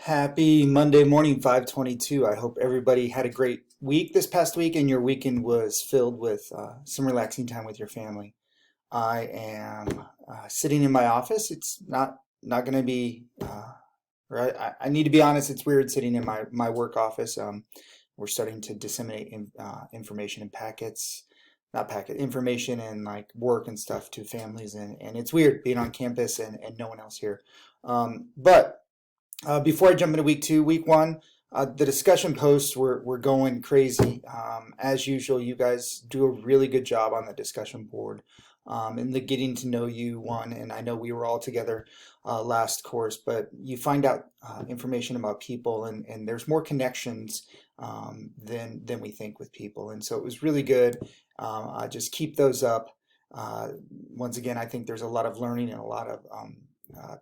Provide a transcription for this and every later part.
Happy Monday morning, 522. I hope everybody had a great week this past week and your weekend was filled with some relaxing time with your family. I am sitting in my office. It's not going to be, right? I need to be honest, it's weird sitting in my work office. We're starting to disseminate information and not packet, information and like work and stuff to families. And it's weird being on campus and no one else here. But before I jump into week one, the discussion posts were going crazy. As usual, you guys do a really good job on the discussion board and the getting to know you one. And I know we were all together last course, but you find out information about people, and there's more connections than we think with people. And so it was really good. Just keep those up. Once again, I think there's a lot of learning and a lot of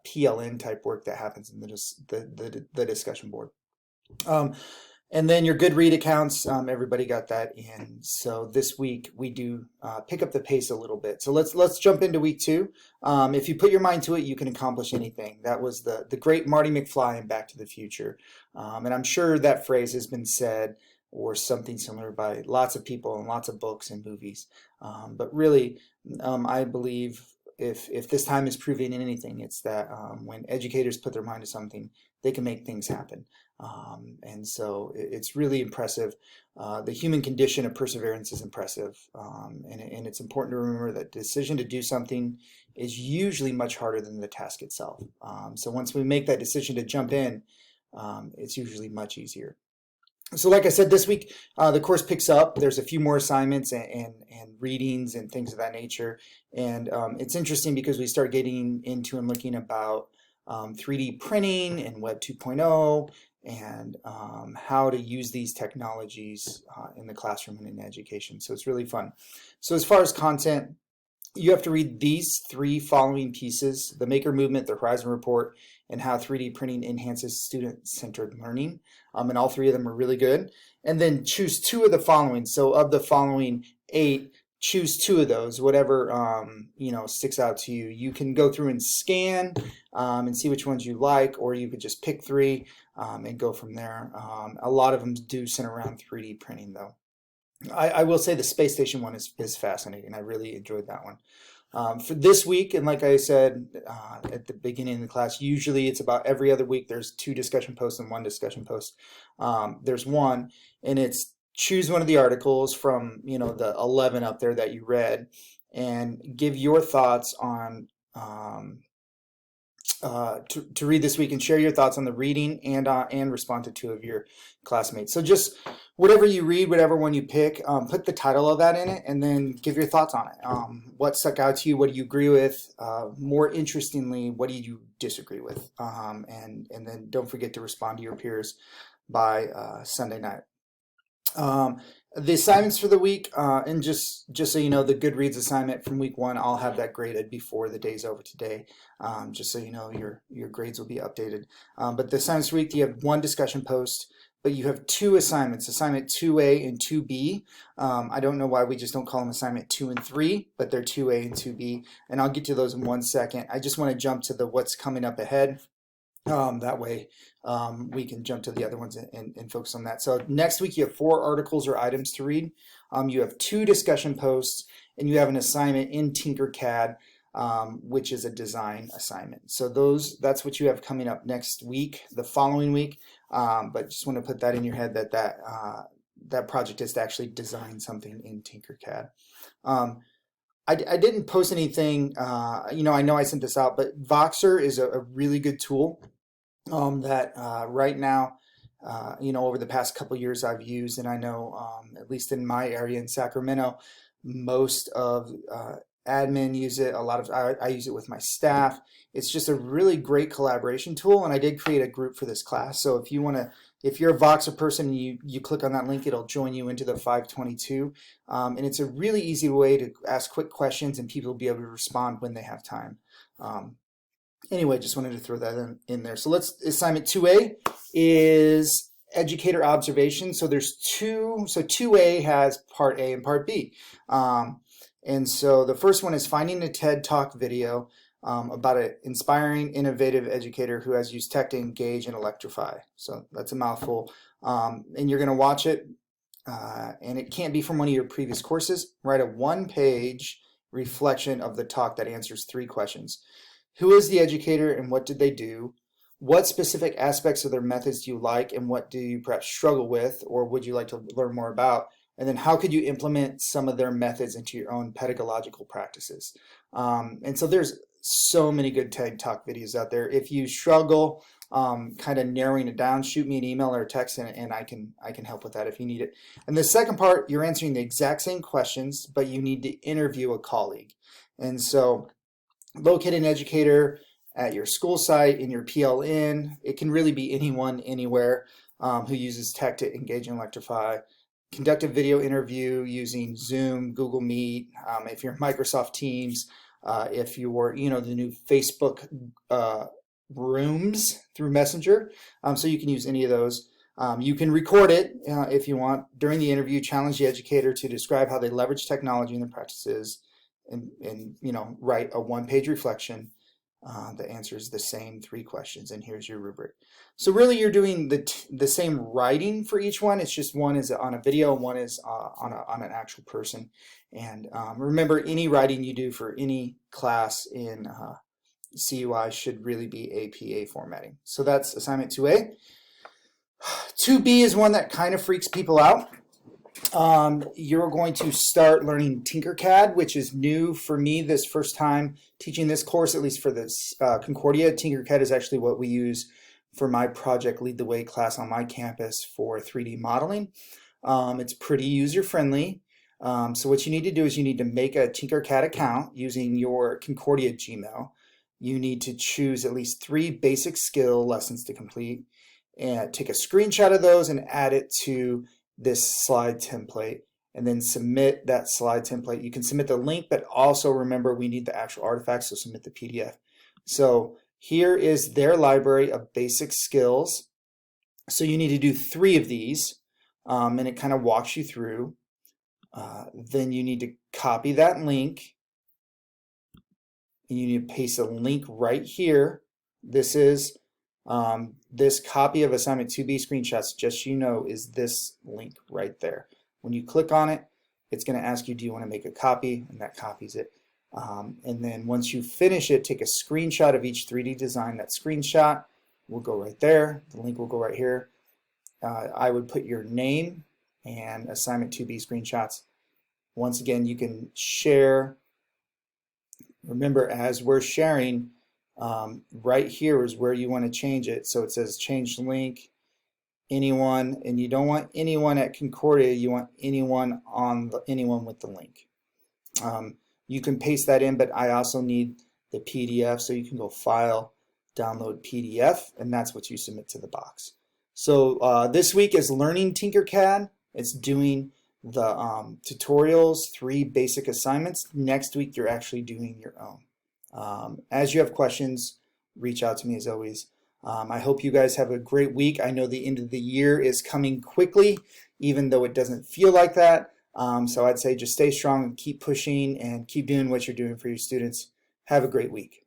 PLN type work that happens in the discussion board. And then your good read accounts, everybody got that in. So this week we do pick up the pace a little bit. So let's jump into week two. If you put your mind to it, you can accomplish anything. That was the great Marty McFly in Back to the Future. And I'm sure that phrase has been said or something similar by lots of people in lots of books and movies. But really, I believe if this time is proving anything, it's that when educators put their mind to something, they can make things happen. And so it's really impressive. The human condition of perseverance is impressive. And it's important to remember that the decision to do something is usually much harder than the task itself. So once we make that decision to jump in, it's usually much easier. So like I said, this week, the course picks up. There's a few more assignments and readings and things of that nature. And it's interesting because we start getting into and looking about 3D printing and Web 2.0 and how to use these technologies in the classroom and in education. So it's really fun. So as far as content, you have to read these three following pieces: The Maker Movement, The Horizon Report, and How 3D Printing Enhances Student-Centered Learning. And all three of them are really good. And then choose two of the following. So of the following 8, choose 2 of those, whatever sticks out to you. You can go through and scan and see which ones you like, or you could just pick 3 and go from there. A lot of them do center around 3D printing, though. I will say the space station one is fascinating. I really enjoyed that one. For this week, and like I said at the beginning of the class, usually it's about every other week. There's 2 discussion posts and 1 discussion post. There's one, and it's choose one of the articles from the 11 up there that you read, and give your thoughts on to read this week, and share your thoughts on the reading and respond to 2 of your classmates. So just whatever you read, whatever one you pick, put the title of that in it, and then give your thoughts on it. What stuck out to you? What do you agree with? More interestingly, what do you disagree with? And then don't forget to respond to your peers by Sunday night. The assignments for the week, and just so you know, the Goodreads assignment from week 1, I'll have that graded before the day's over today, just so you know your grades will be updated. But the assignments for the week, you have 1 discussion post, but you have 2 assignments, assignment 2A and 2B. I don't know why we just don't call them assignment 2 and 3, but they're 2A and 2B, and I'll get to those in 1 second. I just want to jump to the what's coming up ahead. That way we can jump to the other ones and focus on that. So next week you have 4 articles or items to read. You have 2 discussion posts, and you have an assignment in Tinkercad, which is a design assignment. So that's what you have coming up next week, the following week. But just want to put that in your head that project is to actually design something in Tinkercad. I didn't post anything, I know I sent this out, but Voxer is a really good tool that right now, over the past couple years I've used, and I know at least in my area in Sacramento, most of admin use it. I use it with my staff. It's just a really great collaboration tool, and I did create a group for this class. So if you're a Voxer person and you click on that link, it'll join you into the 522. And it's a really easy way to ask quick questions, and people will be able to respond when they have time. Anyway, just wanted to throw that in there. So assignment 2A is educator observation. So there's 2. So 2A has part A and part B. And so the first one is finding a TED Talk video about an inspiring, innovative educator who has used tech to engage and electrify. So that's a mouthful. And you're going to watch it, and it can't be from one of your previous courses. Write a one-page reflection of the talk that answers 3 questions. Who is the educator and what did they do? What specific aspects of their methods do you like and what do you perhaps struggle with or would you like to learn more about? And then how could you implement some of their methods into your own pedagogical practices? And so there's so many good TED Talk videos out there. If you struggle kind of narrowing it down, shoot me an email or a text and I can help with that if you need it. And the second part, you're answering the exact same questions, but you need to interview a colleague. And so locate an educator at your school site, in your PLN. It can really be anyone, anywhere who uses tech to engage and electrify. Conduct a video interview using Zoom, Google Meet, if you're Microsoft Teams, if you're, the new Facebook rooms through Messenger. So you can use any of those. You can record it if you want. During the interview, challenge the educator to describe how they leverage technology in their practices and write a one-page reflection that answers the same 3 questions, and here's your rubric. So really you're doing the same writing for each one. It's just one is on a video and one is on an actual person. And remember, any writing you do for any class in CUI should really be APA formatting. So that's assignment 2A. 2B is one that kind of freaks people out. You're going to start learning Tinkercad, which is new for me this first time teaching this course, at least for this Concordia. Tinkercad is actually what we use for my project Lead the Way class on my campus for 3D modeling. It's pretty user-friendly. So what you need to do is you need to make a Tinkercad account using your Concordia Gmail. You need to choose at least 3 basic skill lessons to complete and take a screenshot of those and add it to this slide template and then submit that slide template. You can submit the link, but also remember we need the actual artifacts, so submit the PDF. So here is their library of basic skills. So you need to do 3 of these, and it kind of walks you through. Then you need to copy that link, and you need to paste a link right here. This is this copy of assignment 2B screenshots, just so you know, is this link right there. When you click on it, it's going to ask you, do you want to make a copy? And that copies it. And then once you finish it, take a screenshot of each 3D design. That screenshot will go right there. The link will go right here. I would put your name and assignment 2B screenshots. Once again, you can share. Remember, as we're sharing, right here is where you want to change it. So it says change link, anyone, and you don't want anyone at Concordia, you want anyone with the link. You can paste that in, but I also need the PDF, so you can go File, Download PDF, and that's what you submit to the box. So this week is learning Tinkercad. It's doing the tutorials, 3 basic assignments. Next week you're actually doing your own. As you have questions, reach out to me as always. I hope you guys have a great week. I know the end of the year is coming quickly, even though it doesn't feel like that. So I'd say just stay strong and keep pushing and keep doing what you're doing for your students. Have a great week.